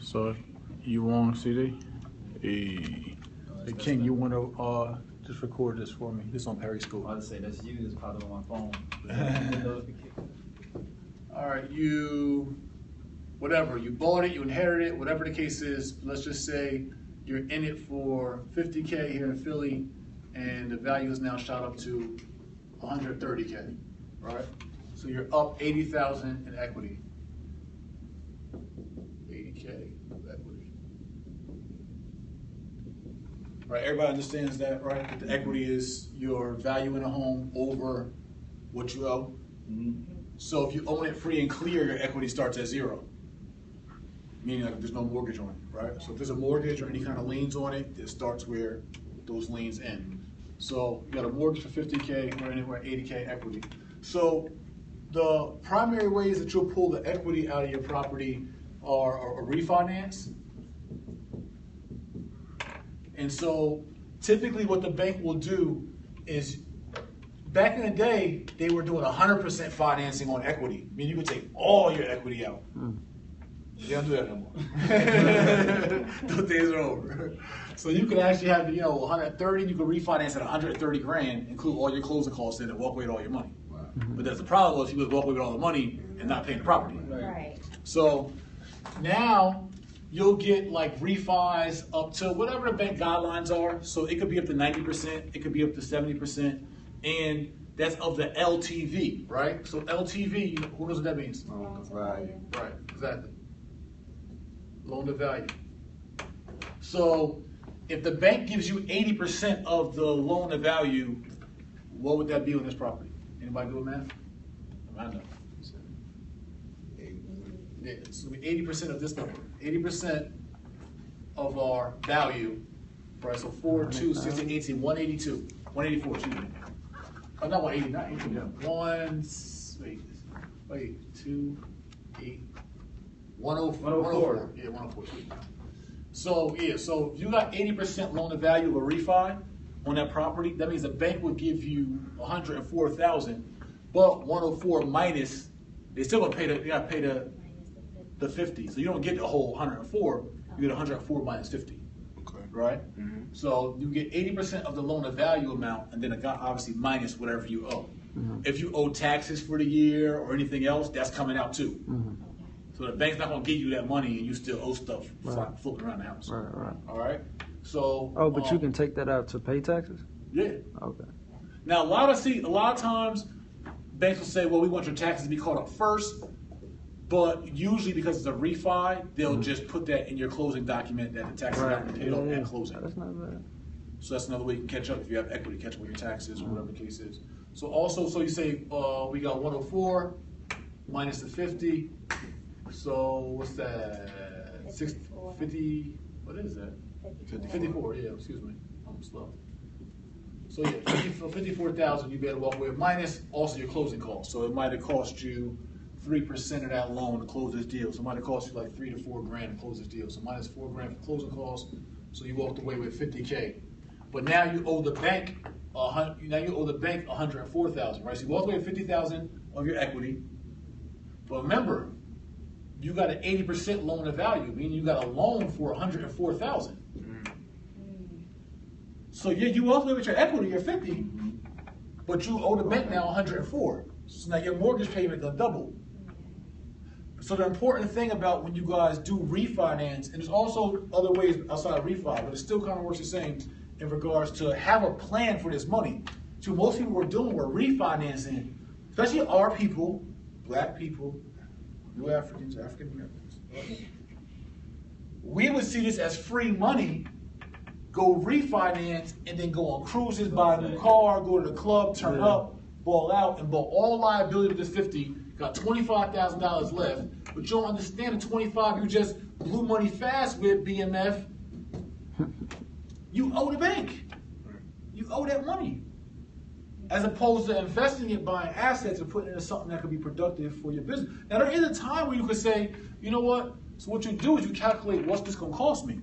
So you want CD? Hey, King, you want to just record this for me? This on Periscope. I was say that's you. It's probably on my phone. All right, you bought it, you inherited it, whatever the case is. Let's just say you're in it for 50K here in Philly, and the value is now shot up to 130K, right? So you're up 80,000 in equity. 80K of equity. Right, everybody understands that, right? That the equity is your value in a home over what you owe. Mm-hmm. So if you own it free and clear, your equity starts at zero. Meaning like there's no mortgage on it, right? So if there's a mortgage or any kind of liens on it, it starts where those liens end. So you got a mortgage for 50K, we're at 80K equity. So the primary ways that you'll pull the equity out of your property are a refinance. And so typically what the bank will do is, back in the day, they were doing 100% financing on equity. I mean, you could take all your equity out. They don't do that no more. Those days are over. So you could actually have, 130, you could refinance at 130 grand, include all your closing costs in, and walk away with all your money. Wow. But that's the problem was you would walk away with all the money and not paying the property. Right. So now you'll get like refis up to whatever the bank guidelines are. So it could be up to 90%, it could be up to 70%, and that's of the LTV, right? So LTV, who knows what that means? Loan to value. Right, exactly. Loan to value. So if the bank gives you 80% of the loan to value, what would that be on this property? Anybody do math? I know. Yeah, so 80% of this number. 80% of our value, right? So 4, 2, 16, 18, 182. 184, excuse me. Oh, not 180, not 18. Yeah. Wait, 2, 8. 104. Yeah, 104. So if you got 80% loan to value or refi on that property, that means the bank would give you 104,000, but 104 minus, they still gonna pay the 50. So you don't get the whole 104, you get 104 minus 50. Okay. Right? Mm-hmm. So you get 80% of the loan to value amount, and then it got obviously minus whatever you owe. Mm-hmm. If you owe taxes for the year or anything else, that's coming out too. Mm-hmm. So the bank's not going to give you that money and you still owe stuff floating around the house. Right. All right? So. Oh, but you can take that out to pay taxes? Yeah. Okay. Now, a lot of times, banks will say, well, we want your taxes to be caught up first. But usually because it's a refi, they'll just put that in your closing document that the taxes have been paid off at closing. That's not bad. So that's another way you can catch up if you have equity, catch up with your taxes or whatever the case is. So also, so you say we got 104 minus the 50. So what's that? 50, what is that? 54, yeah, excuse me. I'm slow. So yeah, 54,000 you better walk away with, minus also your closing costs. So it might have cost you 3% of that loan to close this deal. So it might have cost you like 3 to 4 grand to close this deal. So minus 4 grand for closing costs. So you walked away with 50K. But now you owe the bank 104,000, right? So you walked away with 50,000 of your equity. But remember, you got an 80% loan to value, meaning you got a loan for 104,000. So yeah, you walk away with your equity, you're 50, but you owe the bank now 104. So now your mortgage payment gonna double. So the important thing about when you guys do refinance, and there's also other ways outside of refi, but it still kind of works the same in regards to have a plan for this money. So most people were refinancing, especially our people, black people, New Africans, African Americans. We would see this as free money, go refinance, and then go on cruises, buy a new car, go to the club, turn up, ball out, and ball all liability with this 50, got $25,000 left, but you don't understand the 25 you just blew money fast with, BMF. You owe the bank. You owe that money. As opposed to investing it, buying assets, and putting it into something that could be productive for your business. Now, there is a time where you could say, you know what? So what you do is you calculate what's this going to cost me.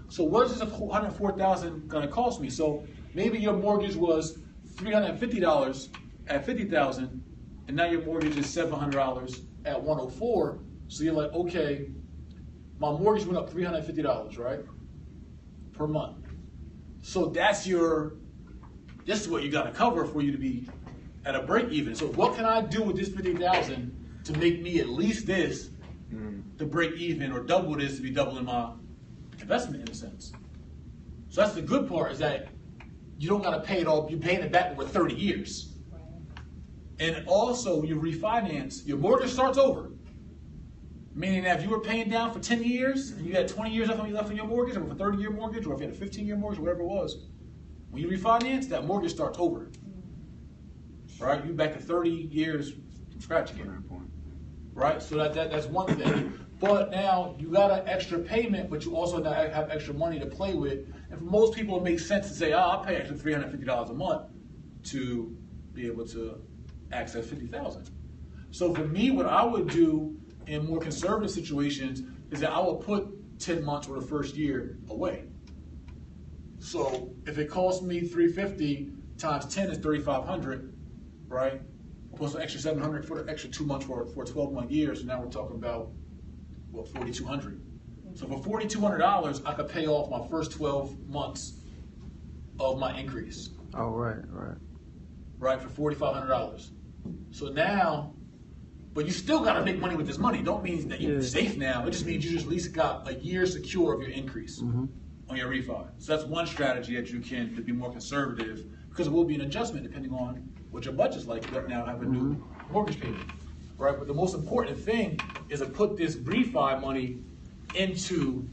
So what is this $104,000 going to cost me? So maybe your mortgage was $350 at $50,000, and now your mortgage is $700 at 104. So you're like, okay, my mortgage went up $350, right? Per month. So this is what you got to cover for you to be at a break even. So what can I do with this 50,000 to make me at least this to break even, or double this to be doubling my investment in a sense? So that's the good part, is that you don't got to pay it all. You're paying it back over 30 years. And also, when you refinance, your mortgage starts over. Meaning that if you were paying down for 10 years, and you had 20 years left on your mortgage, or a 30-year mortgage, or if you had a 15-year mortgage, or whatever it was, when you refinance, that mortgage starts over. Right? You're back to 30 years from scratch again. Right? So that's one thing. But now you got an extra payment, but you also now have extra money to play with. And for most people, it makes sense to say, I'll pay extra $350 a month to be able to access $50,000. So for me, what I would do in more conservative situations is that I will put 10 months or the first year away. So if it costs me $350 times 10 is $3,500, right? Plus an extra $700 for the extra 2 months for a 12-month year. So now we're talking about, what, $4,200. So for $4,200, I could pay off my first 12 months of my increase. Oh, right. Right, for $4,500. So now, but you still got to make money with this money. Don't mean that you're safe now. It just means you just at least got a year secure of your increase on your refi. So that's one strategy that you can to be more conservative, because it will be an adjustment depending on what your budget's like. You now have a new mortgage payment, right? But the most important thing is to put this refi money into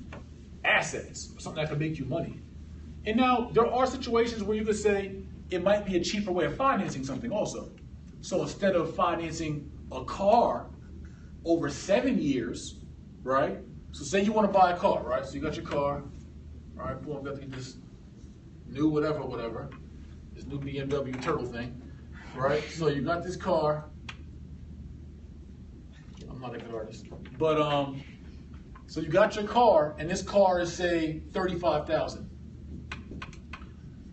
assets, something that can make you money. And now there are situations where you could say it might be a cheaper way of financing something also. So instead of financing a car over 7 years, right? So say you want to buy a car, right? So you got your car, all right, boom, got to get this new whatever, this new BMW turtle thing, right? So you got this car. I'm not a good artist, but so you got your car, and this car is, say, $35,000.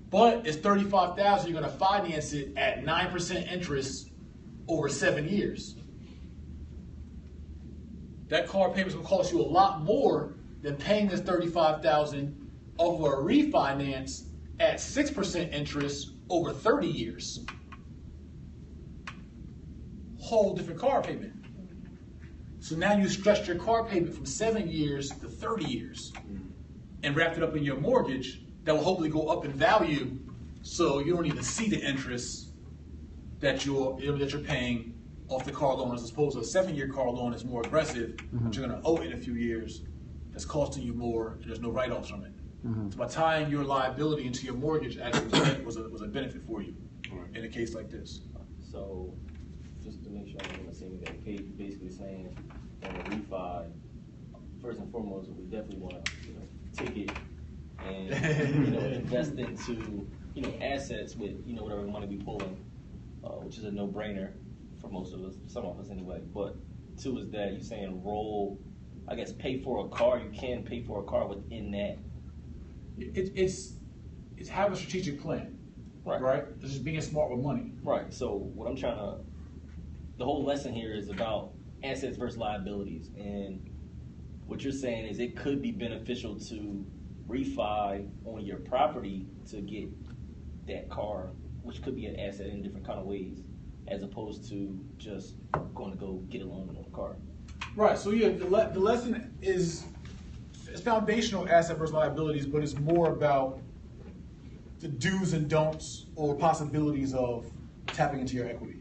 But it's $35,000. You're going to finance it at 9% interest over 7 years. That car payment's going to cost you a lot more than paying this $35,000 over a refinance at 6% interest over 30 years. Whole different car payment. So now you stretched your car payment from 7 years to 30 years and wrapped it up in your mortgage that will hopefully go up in value, so you don't even see the interest that you're paying off the car loan, as opposed to a 7-year car loan is more aggressive, but you're going to owe it in a few years. That's costing you more, and there's no write-offs from it. So by tying your liability into your mortgage, actually was a benefit for you in a case like this. So just to make sure I'm on the same page, basically saying on a refi, first and foremost, we definitely want to take it and invest into assets with whatever money we pulling, which is a no-brainer for most of us, some of us anyway. But two is that you're saying pay for a car. You can pay for a car within that. It's have a strategic plan, right? It's just being smart with money. Right. So what I'm the whole lesson here is about assets versus liabilities, and what you're saying is it could be beneficial to refi on your property to get that car, which could be an asset in different kind of ways, as opposed to just going to go get a loan on a car. Right. So yeah, the lesson is it's foundational asset versus liabilities, but it's more about the do's and don'ts or possibilities of tapping into your equity.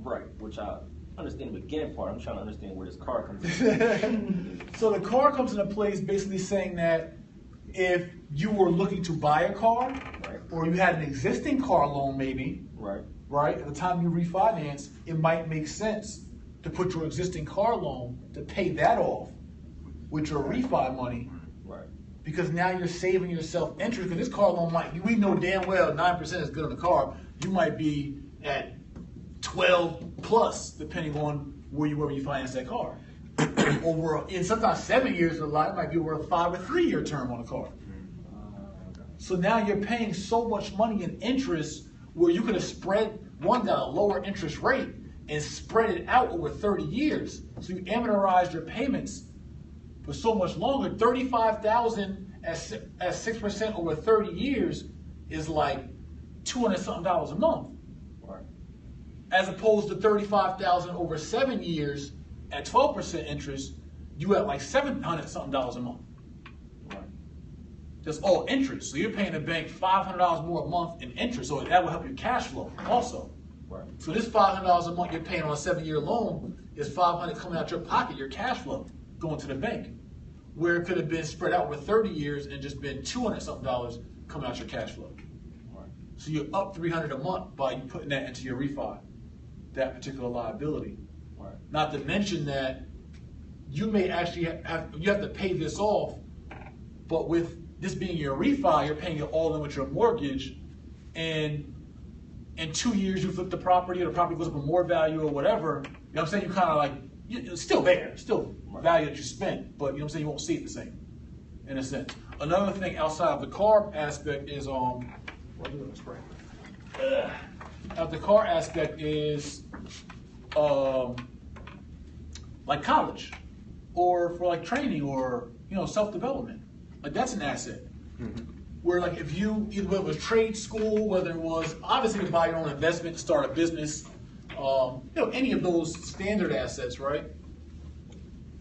Right. Which I understand the beginning part. I'm trying to understand where this car comes in. So the car comes into place basically saying that if you were looking to buy a car, or you had an existing car loan maybe, right, at the time you refinance, it might make sense to put your existing car loan to pay that off with your refi money, because now you're saving yourself interest, because this car loan we know damn well 9% is good on the car. You might be at 12 plus, depending on where you were when you finance that car. In sometimes 7 years of life, it might be over a 5 or 3 year term on a car. So now you're paying so much money in interest where you could have got a lower interest rate and spread it out over 30 years. So you amortize your payments for so much longer. $35,000 at 6% over 30 years is like $200-something a month. Right. As opposed to $35,000 over 7 years at 12% interest, you at like $700-something a month. Right. That's all interest. So you're paying the bank $500 more a month in interest. So that will help your cash flow also. Right. So this $500 a month you're paying on a 7-year loan is $500 coming out your pocket, your cash flow going to the bank. Where it could have been spread out over 30 years and just been $200-something coming out your cash flow. Right. So you're up $300 a month by you putting that into your refi, that particular liability. Right. Not to mention that you may actually have to pay this off, but with this being your refi, you're paying it all in with your mortgage, and in 2 years you flip the property, or the property goes up in more value or whatever. You know what I'm saying? You kind of like, it's still there, still value that you spent, but you know what I'm saying, you won't see it the same, in a sense. Another thing outside of the car aspect is out the car aspect is like college, or for like training, or self-development. Like that's an asset. Where like if you, either whether it was trade school, whether it was obviously to buy your own investment, to start a business, any of those standard assets, right?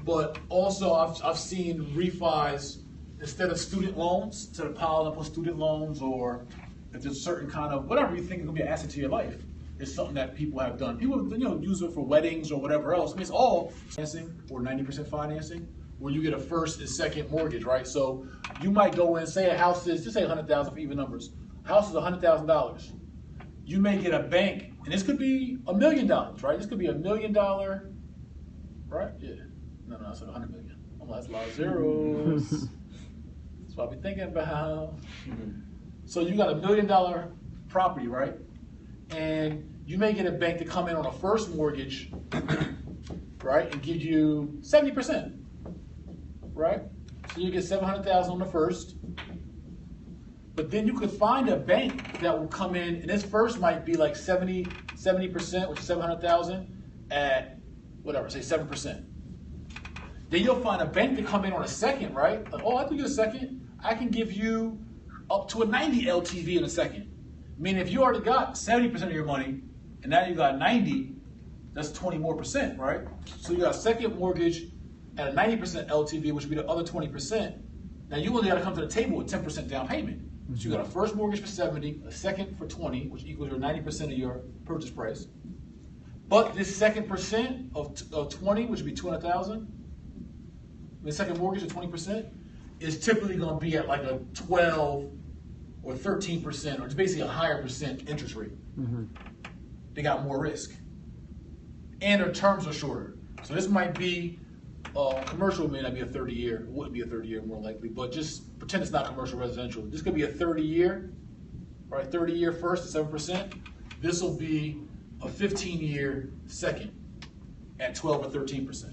But also I've seen refis, instead of student loans, instead of piling up on student loans, or if there's a certain kind of, whatever you think is gonna be an asset to your life, it's something that people have done. People use it for weddings or whatever else. I mean, it's all financing or 90% financing, where you get a first and second mortgage, right? So you might go in, say a house is, just say $100,000 for even numbers. House is $100,000. You may get a bank, and this could be $1 million, right? This could be $1 million, right? Yeah. No, I said 100 million. Oh, that's a lot of zeros. That's what I'll be thinking about. So you got $1 million property, right? And you may get a bank to come in on a first mortgage, right, and give you 70%, right? So you get $700,000 on the first. But then you could find a bank that will come in, and this first might be like 70%, which is $700,000 at whatever, say 7%. Then you'll find a bank to come in on a second, right? Like, oh, I can get a second. I can give you up to a 90 LTV in a second. Meaning if you already got 70% of your money, and now you got 90, that's 20 more percent, right? So you got a second mortgage at a 90% LTV, which would be the other 20%. Now you only got to come to the table with 10% down payment. So you got a first mortgage for 70, a second for 20, which equals your 90% of your purchase price. But this second percent of 20, which would be 200,000, the second mortgage of 20%, is typically going to be at like a 12 or 13%, or it's basically a higher percent interest rate. They got more risk. And their terms are shorter. So this might be, commercial may not be a 30-year, it wouldn't be a 30-year more likely, but just pretend it's not commercial residential. This could be a 30-year, right? 30-year first at 7%. This will be a 15-year second at 12 or 13%.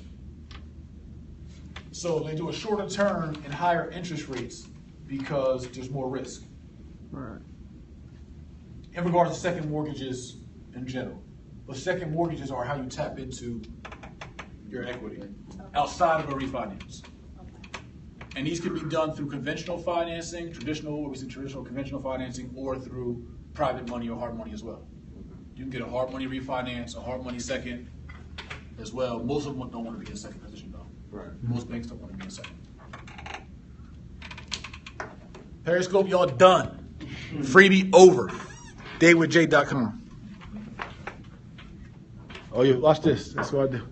So they do a shorter term and higher interest rates because there's more risk. Right. In regards to second mortgages in general. But second mortgages are how you tap into your equity outside of a refinance. And these can be done through conventional financing, traditional conventional financing, or through private money or hard money as well. You can get a hard money refinance, a hard money second as well. Most of them don't want to be in a second position though. Right. Most banks don't want to be in a second. Periscope, y'all done. Freebie over. DaveWithJay.com. Oh yeah, watch this. That's what I do.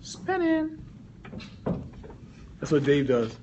Spinning. That's what Dave does.